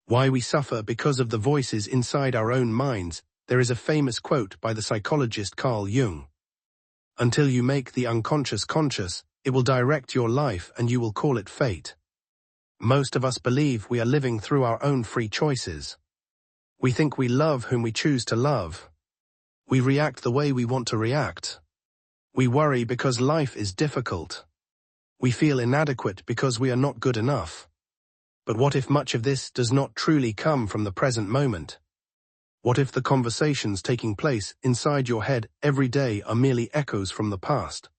Why we suffer because of the voices inside our own minds. There is a famous quote by the psychologist Carl Jung. Until you make the unconscious conscious, it will direct your life and you will call it fate. Most of us believe we are living through our own free choices. We think we love whom we choose to love. We react the way we want to react. We worry because life is difficult. We feel inadequate because we are not good enough. But what if much of this does not truly come from the present moment? What if the conversations taking place inside your head every day are merely echoes from the past?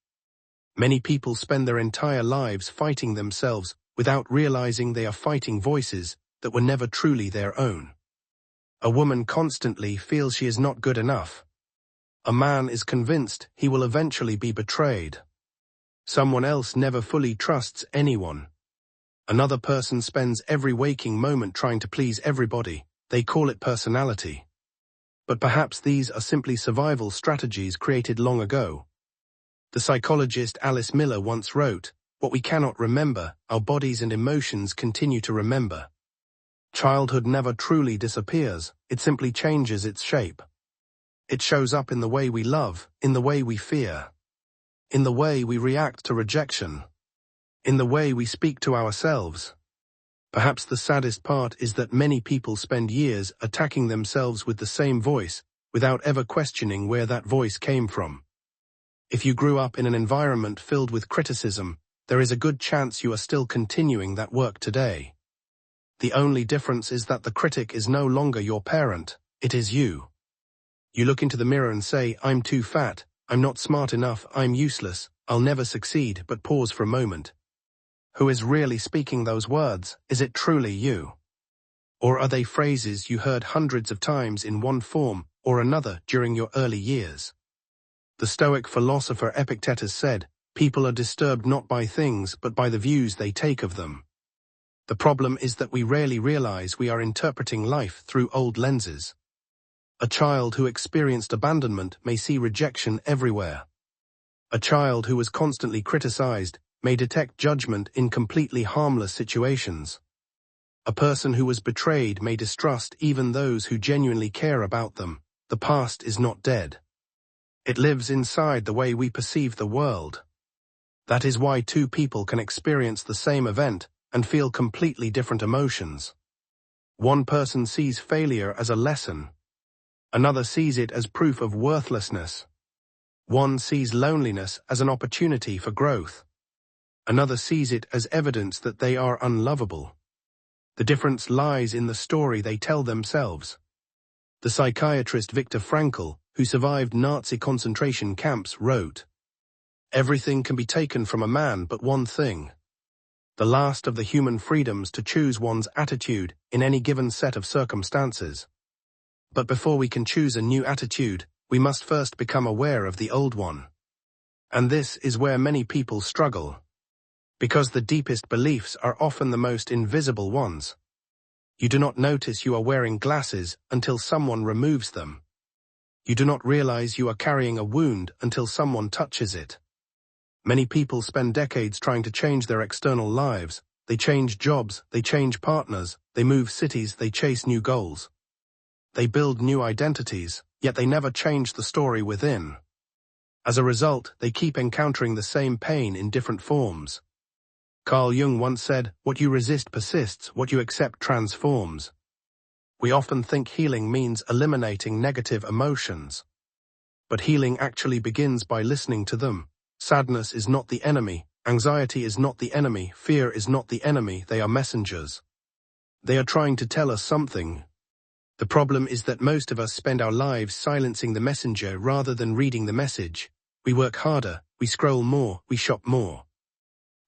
Many people spend their entire lives fighting themselves without realizing they are fighting voices that were never truly their own. A woman constantly feels she is not good enough. A man is convinced he will eventually be betrayed. Someone else never fully trusts anyone. Another person spends every waking moment trying to please everybody. They call it personality. But perhaps these are simply survival strategies created long ago. The psychologist Alice Miller once wrote, "What we cannot remember, our bodies and emotions continue to remember." Childhood never truly disappears, it simply changes its shape. It shows up in the way we love, in the way we fear, in the way we react to rejection, in the way we speak to ourselves. Perhaps the saddest part is that many people spend years attacking themselves with the same voice, without ever questioning where that voice came from. If you grew up in an environment filled with criticism, there is a good chance you are still continuing that work today. The only difference is that the critic is no longer your parent, it is you. You look into the mirror and say, "I'm too fat, I'm not smart enough, I'm useless, I'll never succeed," but pause for a moment. Who is really speaking those words? Is it truly you? Or are they phrases you heard hundreds of times in one form or another during your early years? The Stoic philosopher Epictetus said, "People are disturbed not by things but by the views they take of them." The problem is that we rarely realize we are interpreting life through old lenses. A child who experienced abandonment may see rejection everywhere. A child who was constantly criticized may detect judgment in completely harmless situations. A person who was betrayed may distrust even those who genuinely care about them. The past is not dead. It lives inside the way we perceive the world. That is why two people can experience the same event and feel completely different emotions. One person sees failure as a lesson. Another sees it as proof of worthlessness. One sees loneliness as an opportunity for growth. Another sees it as evidence that they are unlovable. The difference lies in the story they tell themselves. The psychiatrist Viktor Frankl, who survived Nazi concentration camps, wrote, "Everything can be taken from a man but one thing. The last of the human freedoms to choose one's attitude in any given set of circumstances. But before we can choose a new attitude, we must first become aware of the old one." And this is where many people struggle. Because the deepest beliefs are often the most invisible ones. You do not notice you are wearing glasses until someone removes them. You do not realize you are carrying a wound until someone touches it. Many people spend decades trying to change their external lives. They change jobs, they change partners, they move cities, they chase new goals. They build new identities, yet they never change the story within. As a result, they keep encountering the same pain in different forms. Carl Jung once said, "What you resist persists, what you accept transforms." We often think healing means eliminating negative emotions. But healing actually begins by listening to them. Sadness is not the enemy, anxiety is not the enemy, fear is not the enemy, they are messengers. They are trying to tell us something. The problem is that most of us spend our lives silencing the messenger rather than reading the message. We work harder, we scroll more, we shop more.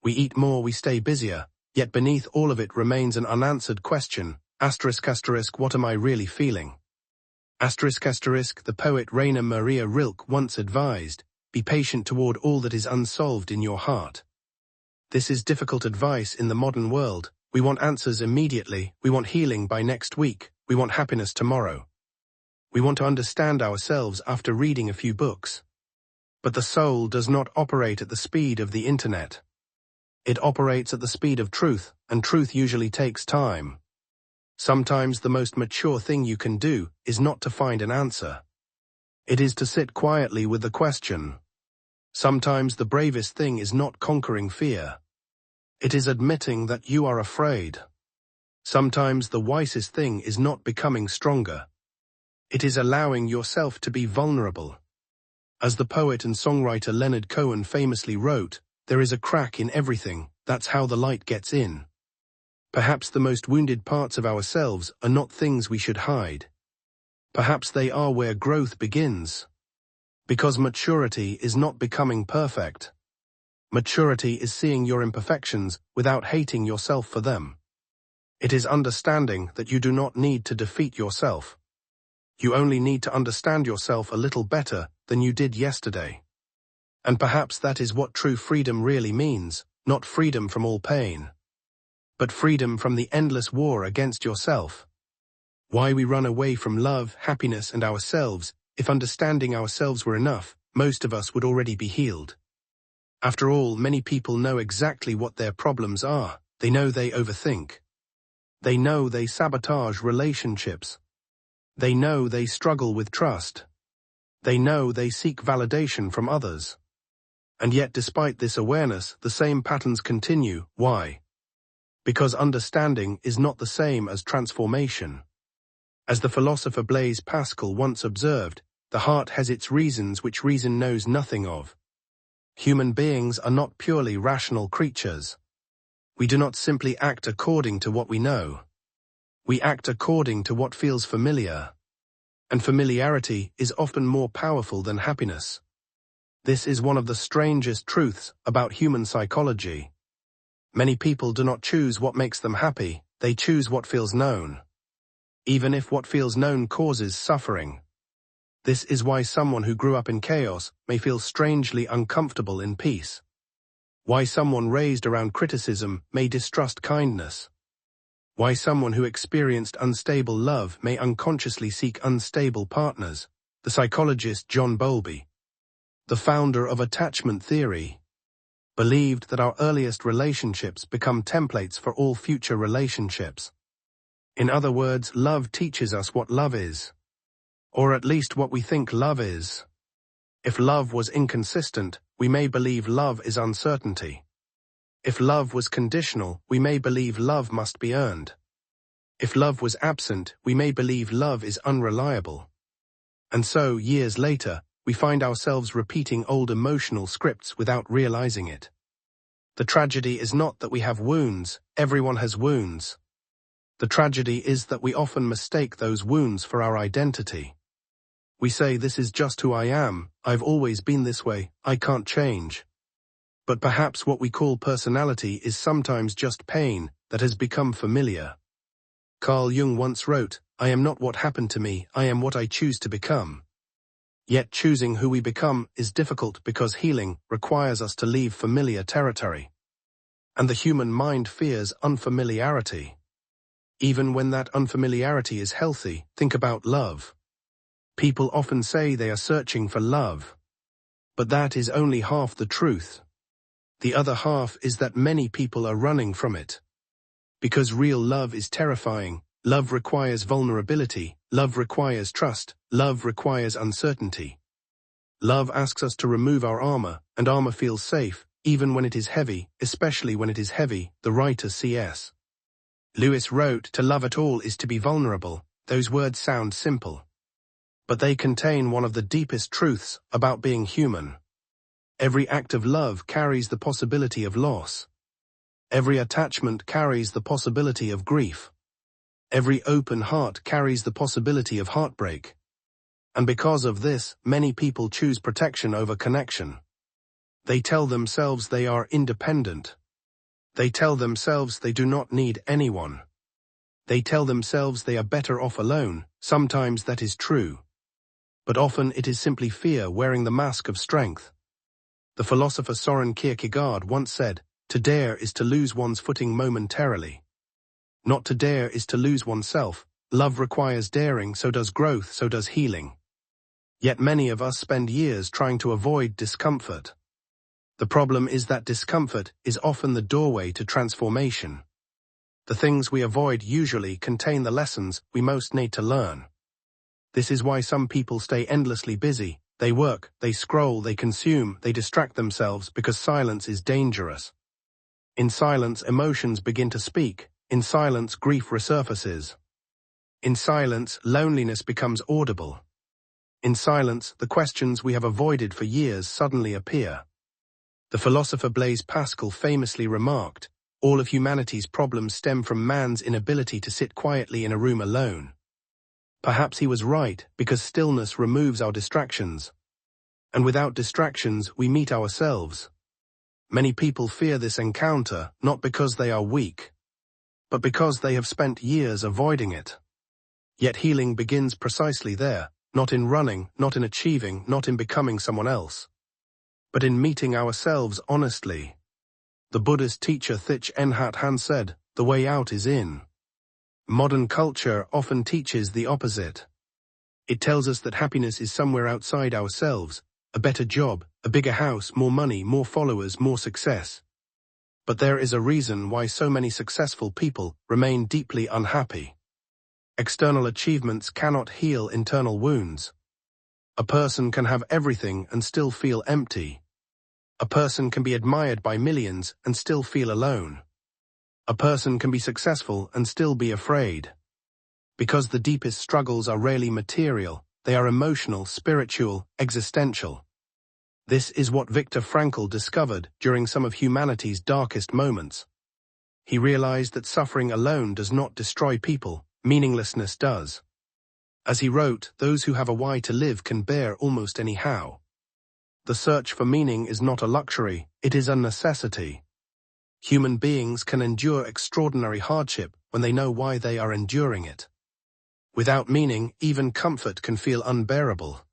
We eat more, we stay busier, yet beneath all of it remains an unanswered question, ***, what am I really feeling? ***, the poet Rainer Maria Rilke once advised, "Be patient toward all that is unsolved in your heart." This is difficult advice in the modern world. We want answers immediately, we want healing by next week, we want happiness tomorrow. We want to understand ourselves after reading a few books. But the soul does not operate at the speed of the internet. It operates at the speed of truth, and truth usually takes time. Sometimes the most mature thing you can do is not to find an answer. It is to sit quietly with the question. Sometimes the bravest thing is not conquering fear. It is admitting that you are afraid. Sometimes the wisest thing is not becoming stronger. It is allowing yourself to be vulnerable. As the poet and songwriter Leonard Cohen famously wrote, "There is a crack in everything, that's how the light gets in." Perhaps the most wounded parts of ourselves are not things we should hide. Perhaps they are where growth begins. Because maturity is not becoming perfect. Maturity is seeing your imperfections without hating yourself for them. It is understanding that you do not need to defeat yourself. You only need to understand yourself a little better than you did yesterday. And perhaps that is what true freedom really means, not freedom from all pain, but freedom from the endless war against yourself. Why we run away from love, happiness, and ourselves. If understanding ourselves were enough, most of us would already be healed. After all, many people know exactly what their problems are. They know they overthink. They know they sabotage relationships. They know they struggle with trust. They know they seek validation from others. And yet, despite this awareness, the same patterns continue. Why? Because understanding is not the same as transformation. As the philosopher Blaise Pascal once observed, the heart has its reasons which reason knows nothing of. Human beings are not purely rational creatures. We do not simply act according to what we know. We act according to what feels familiar. And familiarity is often more powerful than happiness. This is one of the strangest truths about human psychology. Many people do not choose what makes them happy, they choose what feels known. Even if what feels known causes suffering. This is why someone who grew up in chaos may feel strangely uncomfortable in peace. Why someone raised around criticism may distrust kindness. Why someone who experienced unstable love may unconsciously seek unstable partners. The psychologist John Bowlby, the founder of attachment theory, believed that our earliest relationships become templates for all future relationships. In other words, love teaches us what love is. Or at least what we think love is. If love was inconsistent, we may believe love is uncertainty. If love was conditional, we may believe love must be earned. If love was absent, we may believe love is unreliable. And so, years later, we find ourselves repeating old emotional scripts without realizing it. The tragedy is not that we have wounds, everyone has wounds. The tragedy is that we often mistake those wounds for our identity. We say, this is just who I am, I've always been this way, I can't change. But perhaps what we call personality is sometimes just pain that has become familiar. Carl Jung once wrote, "I am not what happened to me, I am what I choose to become." Yet choosing who we become is difficult because healing requires us to leave familiar territory. And the human mind fears unfamiliarity. Even when that unfamiliarity is healthy, think about love. People often say they are searching for love. But that is only half the truth. The other half is that many people are running from it. Because real love is terrifying, love requires vulnerability, love requires trust, love requires uncertainty. Love asks us to remove our armor, and armor feels safe, even when it is heavy, especially when it is heavy, the writer C.S. Lewis wrote, "To love at all is to be vulnerable." Those words sound simple. But they contain one of the deepest truths about being human. Every act of love carries the possibility of loss. Every attachment carries the possibility of grief. Every open heart carries the possibility of heartbreak. And because of this, many people choose protection over connection. They tell themselves they are independent. They tell themselves they do not need anyone. They tell themselves they are better off alone. Sometimes that is true. But often it is simply fear wearing the mask of strength. The philosopher Soren Kierkegaard once said, "To dare is to lose one's footing momentarily. Not to dare is to lose oneself. Love requires daring, so does growth, so does healing." Yet many of us spend years trying to avoid discomfort. The problem is that discomfort is often the doorway to transformation. The things we avoid usually contain the lessons we most need to learn. This is why some people stay endlessly busy. They work, they scroll, they consume, they distract themselves because silence is dangerous. In silence, emotions begin to speak. In silence, grief resurfaces. In silence, loneliness becomes audible. In silence, the questions we have avoided for years suddenly appear. The philosopher Blaise Pascal famously remarked, "All of humanity's problems stem from man's inability to sit quietly in a room alone." Perhaps he was right, because stillness removes our distractions. And without distractions, we meet ourselves. Many people fear this encounter, not because they are weak, but because they have spent years avoiding it. Yet healing begins precisely there, not in running, not in achieving, not in becoming someone else, but in meeting ourselves honestly. The Buddhist teacher Thich Nhat Hanh said, "The way out is in." Modern culture often teaches the opposite. It tells us that happiness is somewhere outside ourselves, a better job, a bigger house, more money, more followers, more success. But there is a reason why so many successful people remain deeply unhappy. External achievements cannot heal internal wounds. A person can have everything and still feel empty. A person can be admired by millions and still feel alone. A person can be successful and still be afraid. Because the deepest struggles are rarely material, they are emotional, spiritual, existential. This is what Viktor Frankl discovered during some of humanity's darkest moments. He realized that suffering alone does not destroy people, meaninglessness does. As he wrote, those who have a why to live can bear almost any how. The search for meaning is not a luxury, it is a necessity. Human beings can endure extraordinary hardship when they know why they are enduring it. Without meaning, even comfort can feel unbearable.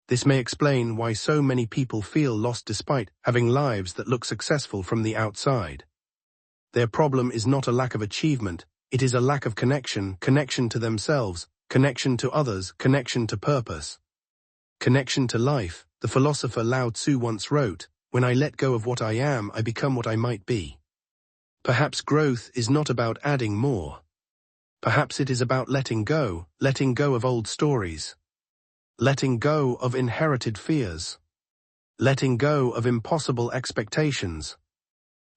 This may explain why so many people feel lost despite having lives that look successful from the outside. Their problem is not a lack of achievement, it is a lack of connection to themselves, connection to others, connection to purpose. Connection to life. The philosopher Lao Tzu once wrote, "When I let go of what I am, I become what I might be." Perhaps growth is not about adding more. Perhaps it is about letting go of old stories. Letting go of inherited fears. Letting go of impossible expectations.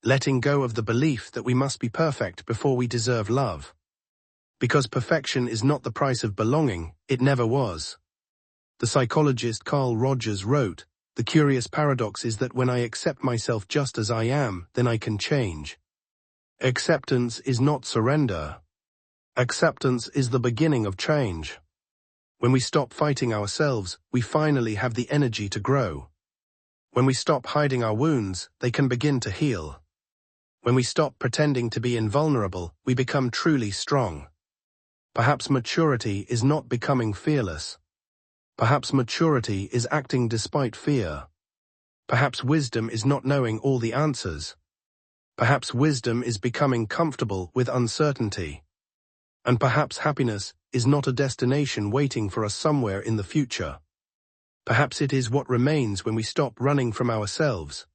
Letting go of the belief that we must be perfect before we deserve love. Because perfection is not the price of belonging, it never was. The psychologist Carl Rogers wrote, "The curious paradox is that when I accept myself just as I am, then I can change." Acceptance is not surrender. Acceptance is the beginning of change. When we stop fighting ourselves, we finally have the energy to grow. When we stop hiding our wounds, they can begin to heal. When we stop pretending to be invulnerable, we become truly strong. Perhaps maturity is not becoming fearless. Perhaps maturity is acting despite fear. Perhaps wisdom is not knowing all the answers. Perhaps wisdom is becoming comfortable with uncertainty. And perhaps happiness is not a destination waiting for us somewhere in the future. Perhaps it is what remains when we stop running from ourselves.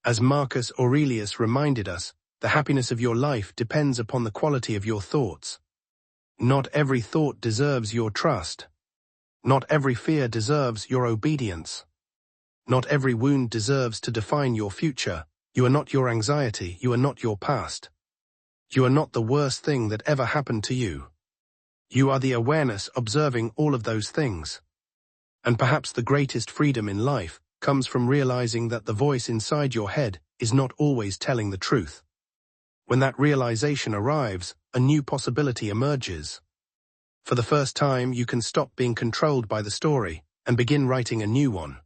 As Marcus Aurelius reminded us, the happiness of your life depends upon the quality of your thoughts. Not every thought deserves your trust. Not every fear deserves your obedience. Not every wound deserves to define your future. You are not your anxiety, you are not your past. You are not the worst thing that ever happened to you. You are the awareness observing all of those things. And perhaps the greatest freedom in life comes from realizing that the voice inside your head is not always telling the truth. When that realization arrives, a new possibility emerges. For the first time, you can stop being controlled by the story and begin writing a new one.